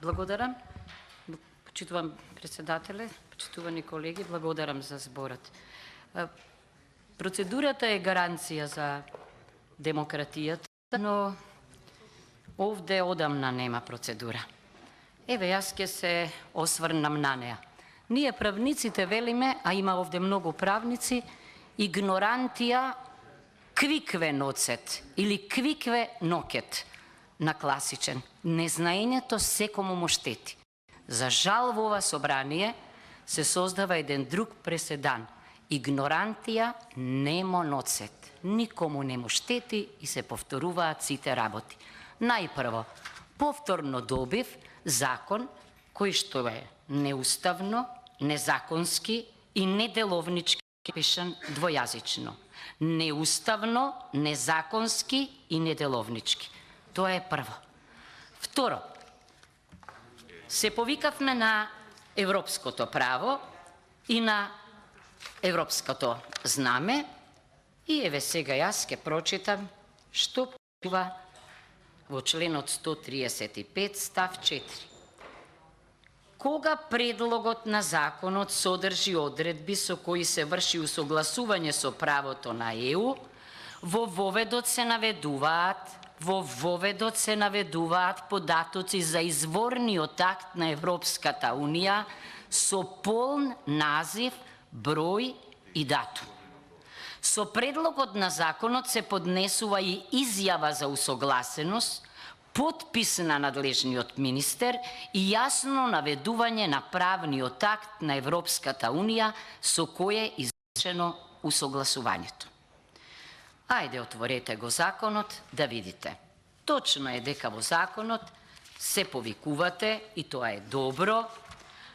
Благодарам. Почитувам председателе, почитувани колеги, благодарам за зборот. Процедурата е гаранција за демократијата, но овде одамна нема процедура. Еве, јас ќе се осврнам на неа. Ние правниците велиме, а има овде многу правници, игнорантија квикве ноцет или квикве нокет на класичен. Незнаењето секому му штети. За жал во ова собрание се создава еден друг преседан. Игнорантија немо ноцет. Никому не му штети и се повторуваат сите работи. Најпрво, повторно добив закон кој што е неуставно, незаконски и неделовнички пишан двојазично. Неуставно, незаконски и неделовнички. Тоа е прво. Второ, се повикавме на европското право и на европското знаме и еве сега јас ќе прочитам што пишува во членот 135 став 4. Кога предлогот на законот содржи одредби со кои се врши усогласување со правото на ЕУ, во воведот се наведуваат податоци за изворниот акт на Европската Унија со полн назив, број и датум. Со предлогот на законот се поднесува и изјава за усогласеност, подпис на надлежниот министер и јасно наведување на правниот акт на Европската Унија со кој е извршено усогласувањето. Ајде, отворете го законот да видите. Точно е дека во законот се повикувате, и тоа е добро,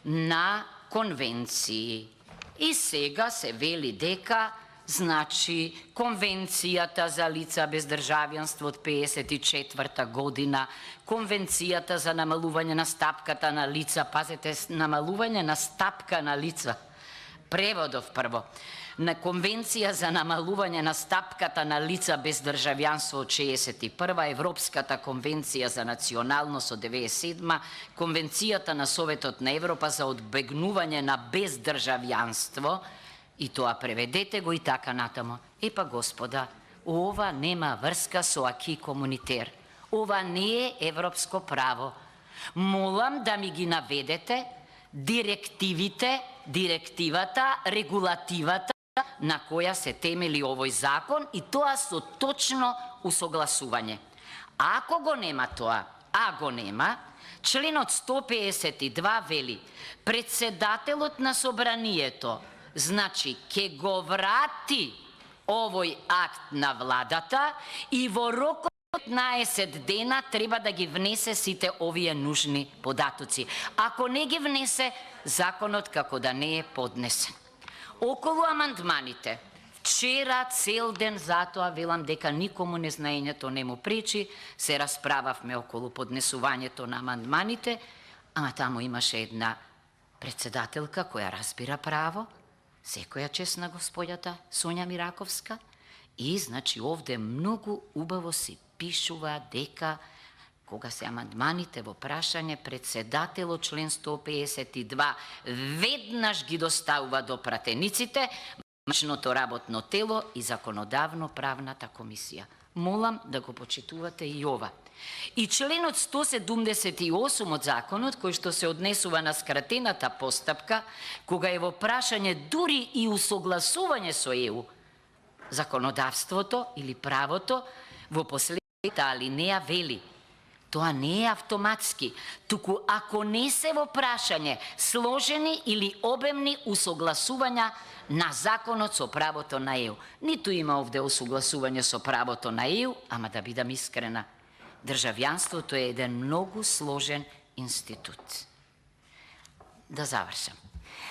на конвенции. И сега се вели дека, значи, Конвенцијата за лица без државјанство од 54 година, Конвенцијата за намалување на стапката на лица, пазете, намалување на стапка на лица, преводов прво, на Конвенција за намалување на стапката на лица без државјанство од 61, Европската конвенција за националност од 97, Конвенцијата на Советот на Европа за одбегнување на бездржавјанство, и тоа преведете го и така натамо. Епа, господа, ова нема врска со аки комунитер. Ова не е европско право. Молам да ми ги наведете директивата, регулативата на која се темели овој закон и тоа со точно усогласување. Ако го нема тоа, го нема, членот 152 вели председателот на собранието, значи, ке го врати овој акт на владата и во рокот 15 дена треба да ги внесе сите овие нужни податоци. Ако не ги внесе, законот како да не е поднесен. Околу амандманите, вчера цел ден, затоа велам дека никому незнаењето не му пречи, се расправавме околу поднесувањето на амандманите, ама таму имаше една председателка која разбира право, секоја чест на господјата Сонја Мираковска, и, значи, овде многу убаво си пишува дека кога се амандманите во прашање, председателот член 152 веднаш ги доставува до пратениците, мачното работно тело и законодавно-правната комисија. Молам да го почитувате и ова. И членот 178 од законот, кој што се однесува на скратената постапка, кога е во прашање дури и усогласување со ЕУ, законодавството или правото, во последната алинеја вели, тоа не е автоматски, туку ако не се во прашање сложени или обемни усогласувања на законот со правото на ЕУ. Ниту има овде усогласување со правото на ЕУ, ама да бидам искрена, државјанството е еден многу сложен институт. Да завршам.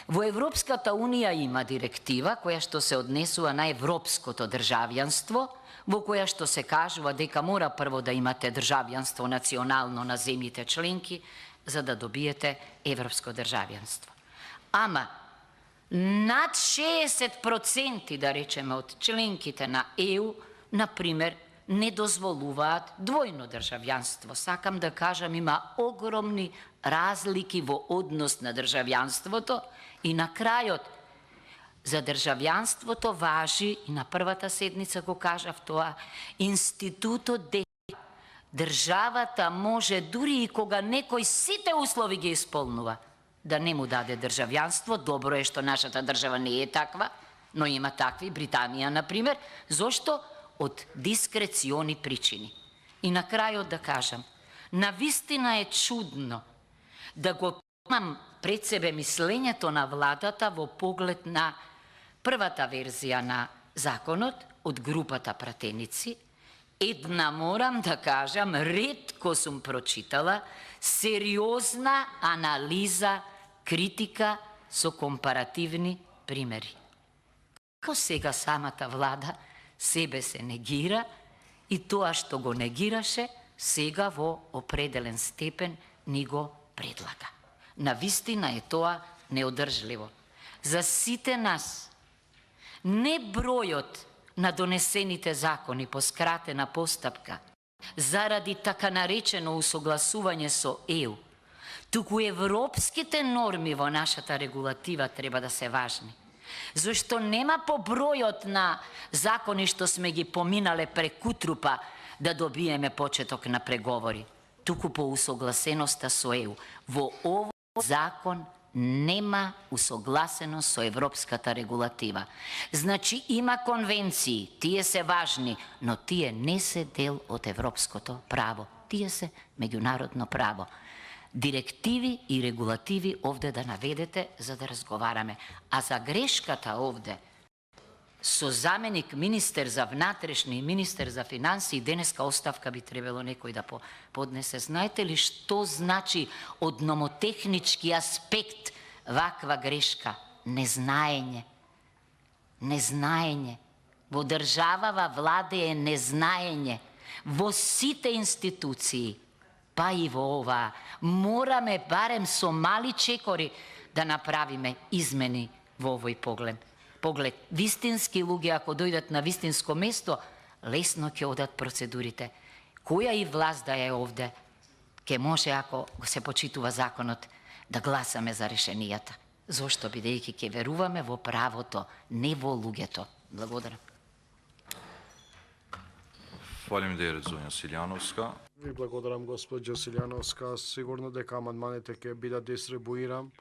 Во Европската Унија има директива која што се однесува на европското државјанство, во која што се кажува дека мора прво да имате државјанство национално на земјите членки за да добиете европско државјанство. Ама над 60% да речеме од членките на ЕУ, например, не дозволуваат двојно државјанство. Сакам да кажам, има огромни разлики во однос на државјанството и на крајот за државјанството важи, и на првата седница го кажав тоа, институтот де државата може дури и кога некој сите услови ги исполнува, да не му даде државјанство. Добро е што нашата држава не е таква, но има такви, Британија, например. Зошто? Од дискрециони причини. И на крајот да кажам, навистина е чудно да го имам пред себе мислењето на владата во поглед на првата верзија на законот од групата пратеници. Една, морам да кажам, ретко сум прочитала сериозна анализа, критика со компаративни примери. Како сега самата влада себе се негира и тоа што го негираше, сега во определен степен ни го предлага. Навистина е тоа неодржливо. За сите нас, не бројот на донесените закони по скратена постапка, заради така наречено усогласување со ЕУ, туку европските норми во нашата регулатива треба да се важни. Зашто нема по бројот на закони што сме ги поминале преку трупа да добиеме почеток на преговори, туку по усогласеноста со ЕУ. Во овој закон нема усогласено со европската регулатива. Значи има конвенции, тие се важни, но тие не се дел од европското право. Тие се меѓународно право. Директиви и регулативи овде да наведете за да разговараме. А за грешката овде, со заменик министер за внатрешни и министер за финансии, денеска оставка би требало некој да поднесе. Знаете ли што значи од номотехнички аспект ваква грешка? Незнаење. Незнаење. Во државава владе е незнаење. Во сите институции, па и во ова, мораме барем со мали чекори да направиме измени во овој поглед. Вистински луѓе, ако дојдат на вистинско место, лесно ќе одат процедурите. Која и власт да е овде, ќе може, ако се почитува законот, да гласаме за решенијата. Зошто? Бидејќи ќе веруваме во правото, не во луѓето. Благодарам. Фалемдер зоња Силјановска. Ви благодарам, госпоđo Силјановска. Сигурно дека амандманите ќе бидат дистрибуирам.